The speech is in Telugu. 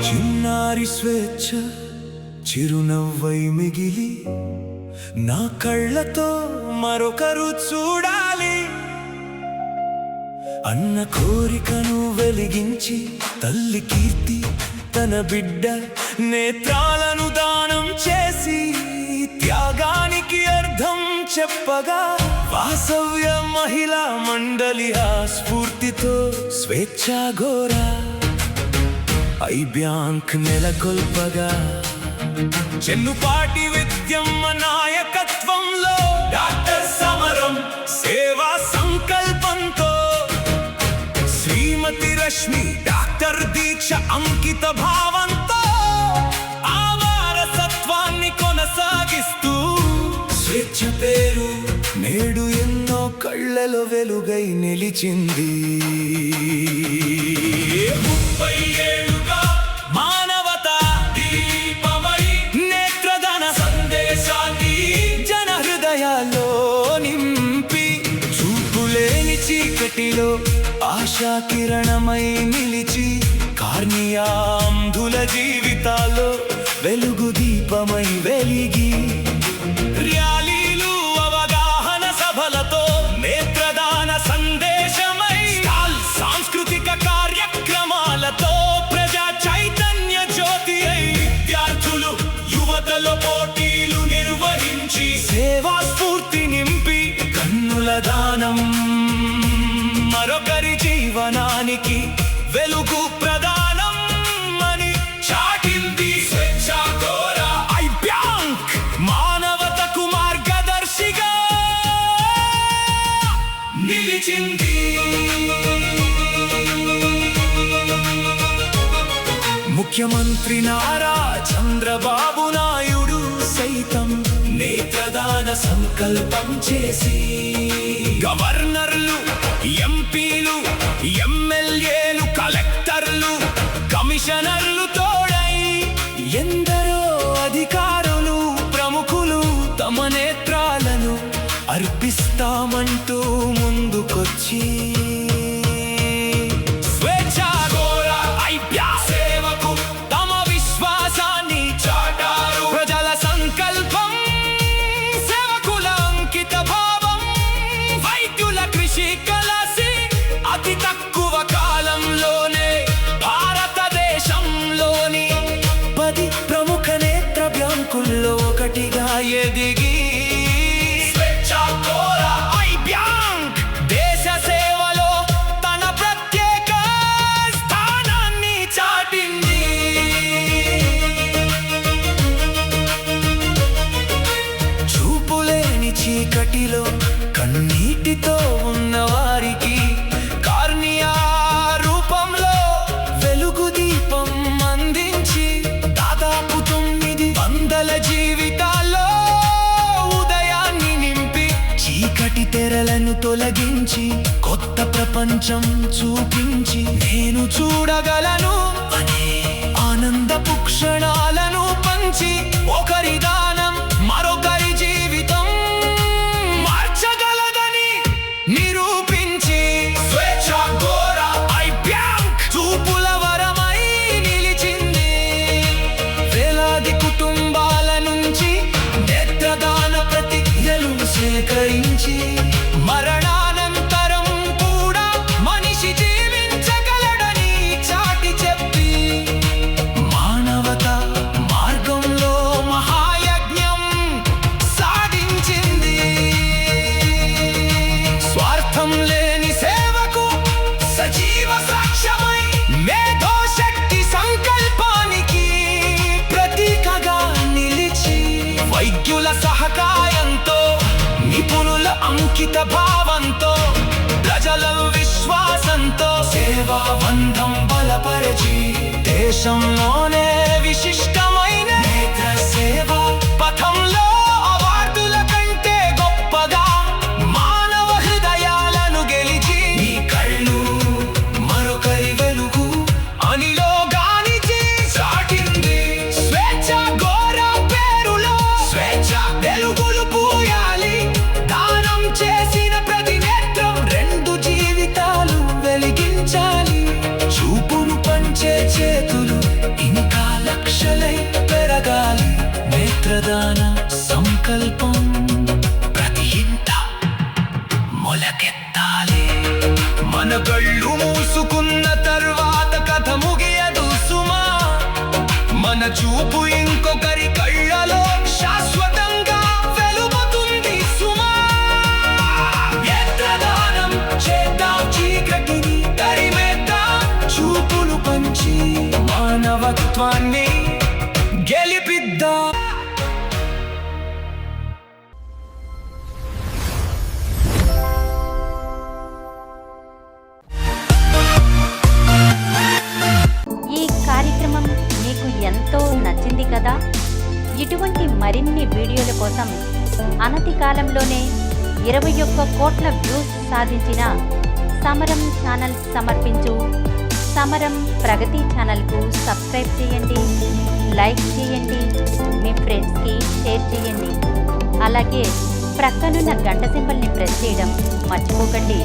చిన్నారి స్వేచ్ఛ చిరునవ్వై మిగిలి నా కళ్ళతో మరొకరు చూడాలి అన్న కోరికను వెలిగించి తల్లి కీర్తి తన బిడ్డ నేత్రాలను దానం చేసి త్యాగానికి అర్థం చెప్పగా వాసవ్య మహిళా మండలి ఆ స్ఫూర్తితో స్వేచ్ఛా ఘోరా ఐ బ్యాంక్ నెలకొల్పగా చెన్నుపాటి విద్యమ్మ నాయకత్వంలో డాక్టర్ సమరం సేవా సంకల్పంతో శ్రీమతి రశ్మి డాక్టర్ దీక్ష అంకిత భావంతో ఆ వారసత్వాన్ని కొనసాగిస్తూ స్వేచ్ఛ పేరు నేడు ఎన్నో కళ్ళలో వెలుగై నిలిచింది 30 ఏళ్లుగా మానవతా దీపమై నేత్రదాన సందేశాన్ని జన హృదయాల్లో నింపి చూపులేని చీకటిలో ఆశా కిరణమై నిలిచి కార్నియాంధుల జీవితాల్లో వెలుగు దీపమై వెలిగి ర్యాలీలు అవగాహన సభలతో నేత్రదాన సందేశమై సాంస్కృతిక కార్యక్రమాలతో ప్రజా చైతన్య జ్యోతి అయి విద్యార్థులు యువతలో పోటీలు నిర్వహించి సేవా స్ఫూర్తి నింపి కన్నుల దానం మరొకరి జీవనానికి వెలుగు ప్రదానం అని చాటింది స్వేచ్ఛా ఘోరా ఐ బ్యాంక్ మానవతకు మార్గదర్శిగా నిలిచింది ముఖ్యమంత్రి నారా చంద్రబాబు నాయుడు సైతం నేత్రదాన సంకల్పం చేసి గవర్నర్లు ఎంపీలు ఎమ్మెల్యేలు కలెక్టర్లు కమిషనర్లు తోడై ఎందరో అధికారులు ప్రముఖులు తమ నేత్రాలను అర్పిస్తామంటూ ముందుకొచ్చి స్వేచ్ఛా ఘోరా ఐ బ్యాంక్ సేవకు తమ విశ్వాసాన్ని చాటారు ప్రజల సంకల్పం సేవకుల అంకిత భావం వైద్యుల కృషి కలసి అతి తక్కువ కాలంలోనే భారతదేశంలోని 10 ప్రముఖ నేత్ర బ్యాంకుల్లో ఒకటిగా ఎదిగి స్వేచ్ఛా ఘోరా ఐ బ్యాంక్ దేశ సేవలో తన ప్రత్యేక స్థానాన్ని చాటింది చూపులేని చీకటిలో కన్నీటితో ఉన్నవారికి కార్నియా రూపంలో వెలుగు దీపం అందించి దాదాపు 900 జీవితాల్లో ఉదయాన్ని నింపి చీకటి తెరలను తొలగించి కొత్త ప్రపంచం చూపించి నేను చూడగలను అనే ఆనందపు క్షణాలను పంచి ఒకరి దానం మరొకరి జీవితం మార్చగలదని నిరూపించి స్వేచ్ఛా ఘోరా ఐ బ్యాంక్ చూపుల వరమై నిలిచింది వేలాది కుటుంబాల నుంచి నేత్రదాన ప్రతిజ్ఞలు సేకరించి మరణానంతరం కూడా మనిషి జీవించగలడని చాటి చెప్పి మానవత మార్గంలో మహాయజ్ఞం సాధించింది స్వార్థం లేని సేవకు సజీవ సాక్ష్యమై మేధోశక్తి సంకల్పానికి ప్రతీకగా నిలిచి వైద్యుల సహకారంతో నిపుణుల అంకిత భావంతో ప్రజల విశ్వాసంతో సేవా బంధం బలపరిచి దేశంలోనే విశిష్టమైన నేత్ర సేవా పథంలో అవార్డుల కంటే గొప్పగా మానవ హృదయాలను గెలిచి ఈ కళ్ళు మరొకరి వెలుగు అనిలో గానిచి చాటింది స్వేచ్ఛా ఘోరా పేరులో స్వేచ్ఛ వెలుగులు పూయాలి దానం చేసిన ప్రతి నేత్రం 2 జీవితాలు వెలిగించాలి చూపును పంచే చేతులు మానవత్వాన్ని గెలిపిద్దాం. ఈ కార్యక్రమం మీకు ఎంతో నచ్చింది కదా? ఇటువంటి మరిన్ని వీడియోల కోసం అనతి కాలంలోనే 21 కోట్ల వ్యూస్ సాధించిన సమరం ఛానల్ సమర్పించు సమరం ప్రగతి ఛానల్కు సబ్స్క్రైబ్ చేయండి, లైక్ చేయండి, మీ ఫ్రెండ్స్కి షేర్ చేయండి. అలాగే ప్రక్కనున్న గంట సింబల్ని ప్రెస్ చేయడం మర్చిపోకండి.